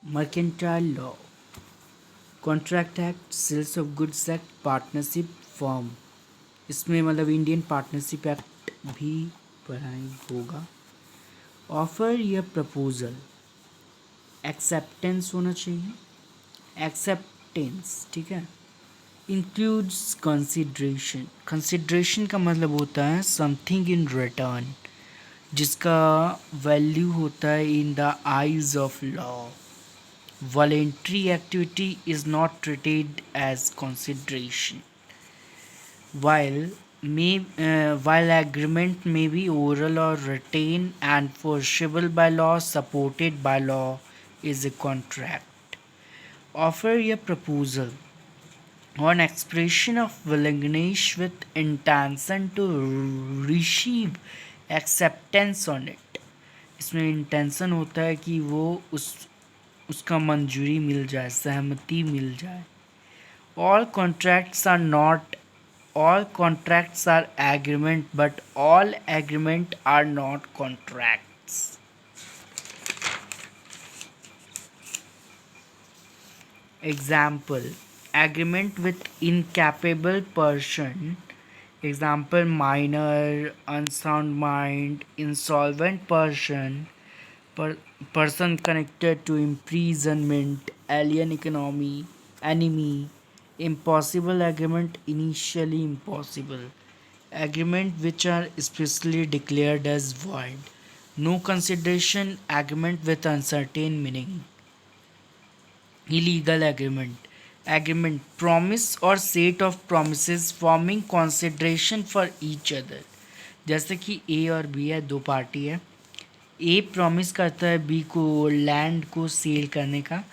Mercantile law, contract act, sales of goods act, partnership form, इसमें मतलब Indian partnership act भी पढ़ाई होगा। ऑफर या प्रपोजल, एक्सेप्टेंस होना चाहिए, एक्सेप्टेंस, ठीक है। इंक्लूड्स कंसिड्रेशन, कंसिड्रेशन का मतलब होता है समथिंग इन रिटर्न, जिसका वैल्यू होता है in the eyes of law. Voluntary activity is not treated as consideration, while agreement may be oral or written and enforceable by law, supported by law, is a contract. Offer a proposal or an expression of willingness with intention to receive acceptance on it. इसमें intention होता है कि वो उसका मंजूरी मिल जाए, सहमति मिल जाए। All contracts are not all contracts are agreement, but all agreement are not contracts. Example, agreement with incapable person, example minor, unsound mind, insolvent person, person connected to imprisonment, alien economy, enemy, impossible agreement, initially impossible, agreement which are specially declared as void, no consideration, agreement with uncertain meaning, illegal agreement, agreement, promise or set of promises forming consideration for each other। जैसे कि ए और B है, दो party है। ए promise करता है B को land को सेल करने का,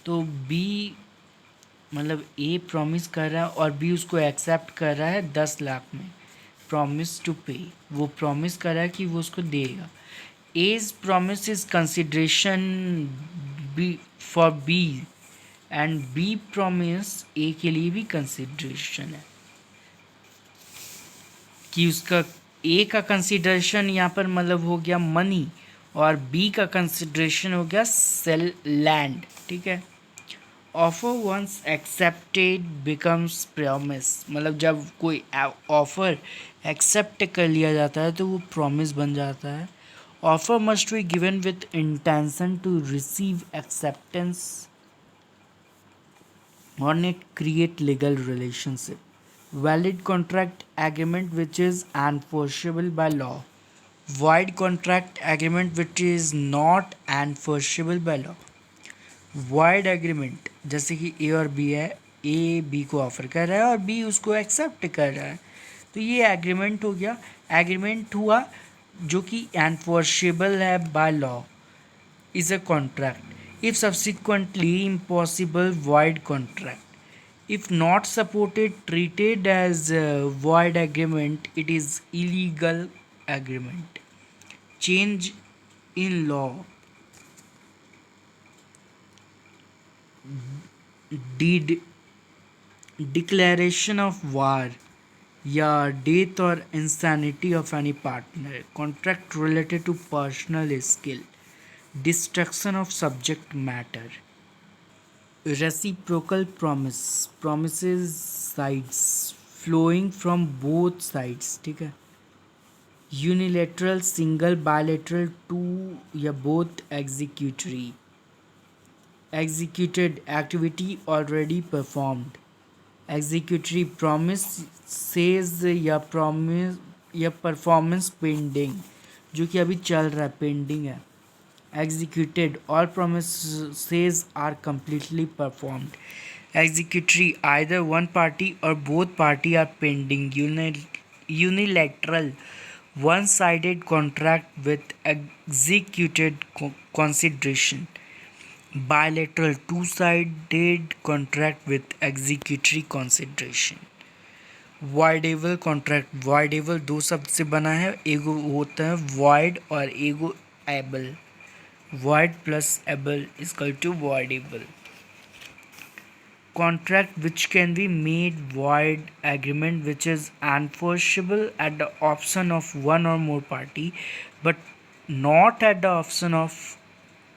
तो बी मतलब ए प्रॉमिस कर रहा है और बी उसको एक्सेप्ट कर रहा है 10 लाख में, प्रॉमिस टू पे, वो प्रॉमिस कर रहा है कि वो उसको देगा। As promise is consideration B for B and B promise A के लिए भी कंसिडरेशन है, कि उसका ए का कंसिडरेशन यहाँ पर मतलब हो गया मनी और बी का कंसिडरेशन हो गया सेल लैंड, ठीक है। Offer once accepted becomes promise, मतलब जब कोई ऑफर एक्सेप्ट कर लिया जाता है तो वो प्रॉमिस बन जाता है। Offer must be given with intention to receive acceptance on it, create legal relationship. Valid contract agreement which is enforceable by law, void contract agreement which is not enforceable by law। void agreement जैसे कि ए और B है, A B को offer कर रहा है और B उसको एक्सेप्ट कर रहा है, तो ये एग्रीमेंट हो गया, एग्रीमेंट हुआ जो कि एनफोर्सेबल है by law, is a contract. If subsequently impossible, void contract. If not supported, treated as a void agreement, it is illegal agreement। Change in law, deed, declaration of war या death और insanity of any partner, contract related to personal skill, destruction of subject matter, reciprocal promise, promises sides flowing from both sides, ठीक है। Unilateral, single, bilateral, to या both, executory, executed, activity already performed, executory, promise says या performance pending, जो कि अभी चल रहा है, पेंडिंग है। executed, all promises are completely performed। executory, either one party or both party are pending। unilateral, one-sided contract with executed consideration। bilateral, two-sided contract with executory consideration। voidable contract, voidable दो शब्द से बना है, एगो होता है void और एगो able, void plus able is equal to voidable। Contract which can be made void, agreement which is enforceable at the option of one or more party but not at the option of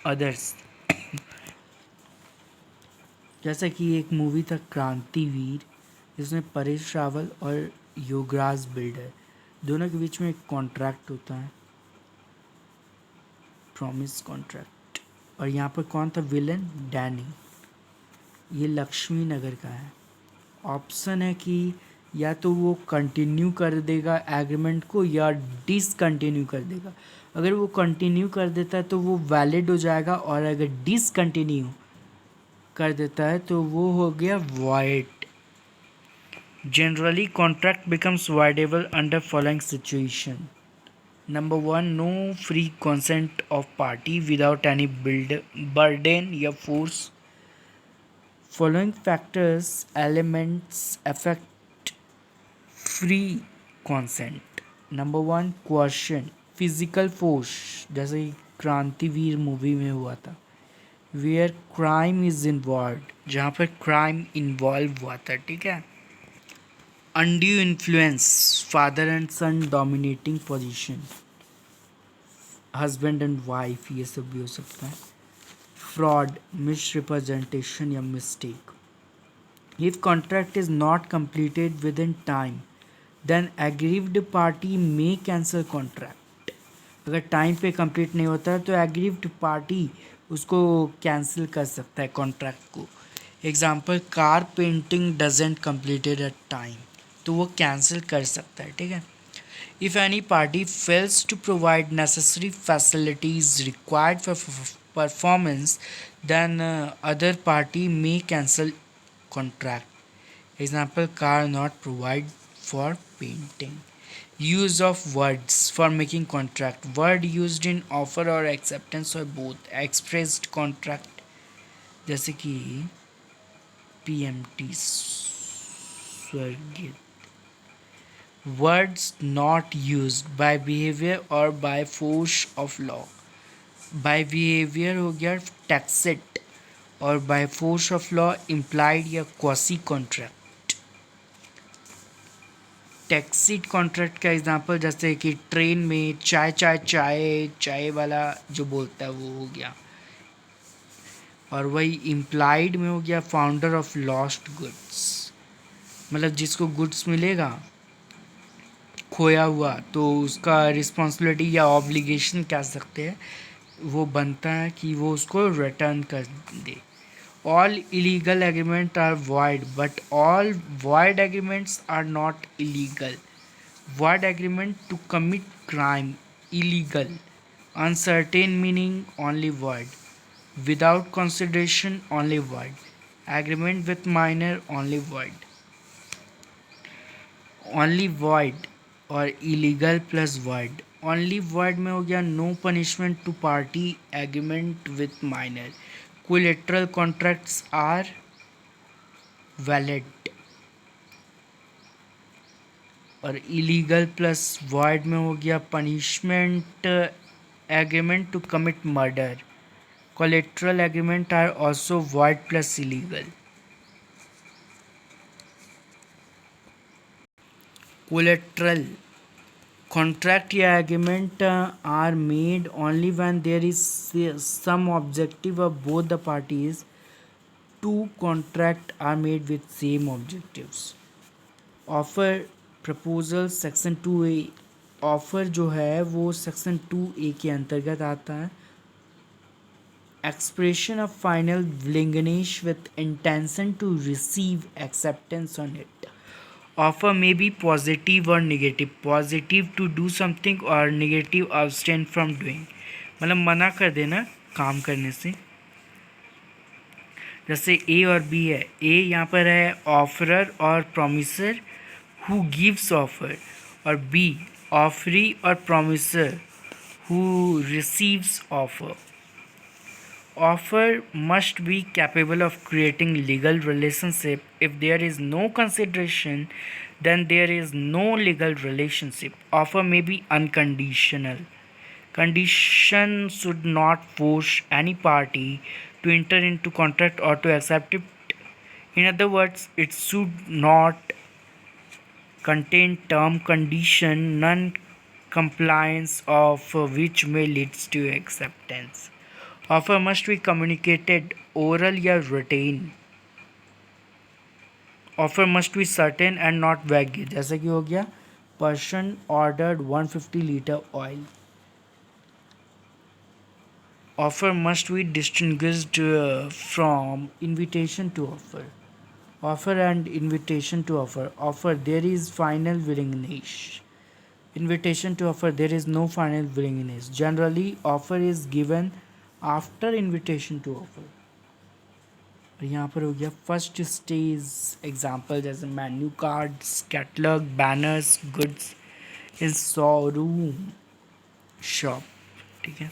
others। जैसा कि एक movie था क्रांतिवीर, जिसमें परेश रावल और Yograj builder दोनों के बीच में एक कॉन्ट्रैक्ट होता है, प्रॉमिस कॉन्ट्रैक्ट। और यहाँ पर कौन था विलन? डैनी। ये लक्ष्मी नगर का है। ऑप्शन है कि या तो वो कंटिन्यू कर देगा एग्रीमेंट को या डिसकंटिन्यू कर देगा। अगर वो कंटिन्यू कर देता है तो वो वैलिड हो जाएगा, और अगर डिसकंटिन्यू कर देता है तो वो हो गया void. Generally, contract becomes voidable under following situation. Number one, no free consent of party without any burden या force. Following factors elements affect free consent. Number one, coercion, physical force, जैसे क्रांतिवीर movie में हुआ था, where crime is involve, जहाँ पर crime involve हुआ था, ठीक है। Undue influence, father and son dominating position, husband and wife, ये सब भी हो सकता है। फ्रॉड, मिस रिप्रेजेंटेशन या mistake. If contract is not completed within time then aggrieved party may cancel contract. अगर टाइम पे कंप्लीट नहीं होता है तो एग्रीव्ड पार्टी उसको कैंसिल कर सकता है कॉन्ट्रैक्ट को। Example, car painting doesn't completed at time, तो वो कैंसिल कर सकता है, ठीक है। If any party fails to provide necessary facilities required for performance then other party may cancel contract. Example, car not provide for painting. Use of words for making contract. Word used in offer or acceptance or both. Expressed contract जैसे कि PMT स्वर्गित। Words not used by behavior or by force of law. By behavior हो गया tacit, और by force of law implied या quasi contract। टैक्सीड contract का example जैसे कि train में चाय चाय चाय चाय वाला जो बोलता है वो हो गया। और वही इम्प्लाइड में हो गया फाउंडर ऑफ लॉस्ट गुड्स, मतलब जिसको गुड्स मिलेगा खोया हुआ तो उसका रिस्पॉन्सिबिलिटी या ऑब्लिगेशन कह सकते हैं, वो बनता है कि वो उसको रिटर्न कर दे। All illegal agreements are void, but all void agreements are not illegal. Void agreement to commit crime, illegal. Uncertain meaning, only void. Without consideration, only void. Agreement with minor, only void. Only void और illegal plus void. Only void में हो गया no punishment to party, agreement with minor. Collateral contracts are valid. और illegal plus void में हो गया punishment agreement to commit murder. Collateral agreement are also void plus illegal. Collateral contract या agreement are made only when there is some objective of both the parties. Two contract are made with same objectives. Offer proposal section 2A, offer जो है वो section 2A के अंतर्गत आता है। Expression of final willingness with intention to receive acceptance on it. Offer may be positive और negative, positive to do something और negative abstain from doing, मतलब मना कर देना काम करने से। जैसे ए और बी है, ए यहाँ पर है ऑफरर और प्रोमिसर who gives offer, और B offeree और promiser who receives offer. Offer must be capable of creating legal relationship. If there is no consideration, then there is no legal relationship. Offer may be unconditional. Condition should not force any party to enter into contract or to accept it. In other words, it should not contain term condition non-compliance of which may leads to acceptance. Offer must be communicated oral या written. Offer must be certain and not वैग, जैसे कि हो गया person ordered 150 litre oil. Offer must be distinguished from invitation to offer. Offer and invitation to offer. Offer, there is final willingness. Invitation to offer, there is no final willingness. Generally, offer is given after invitation to offer. और यहाँ पर हो गया first stage example, जैसे menu cards, catalogue, banners, goods in showroom shop. ठीक है.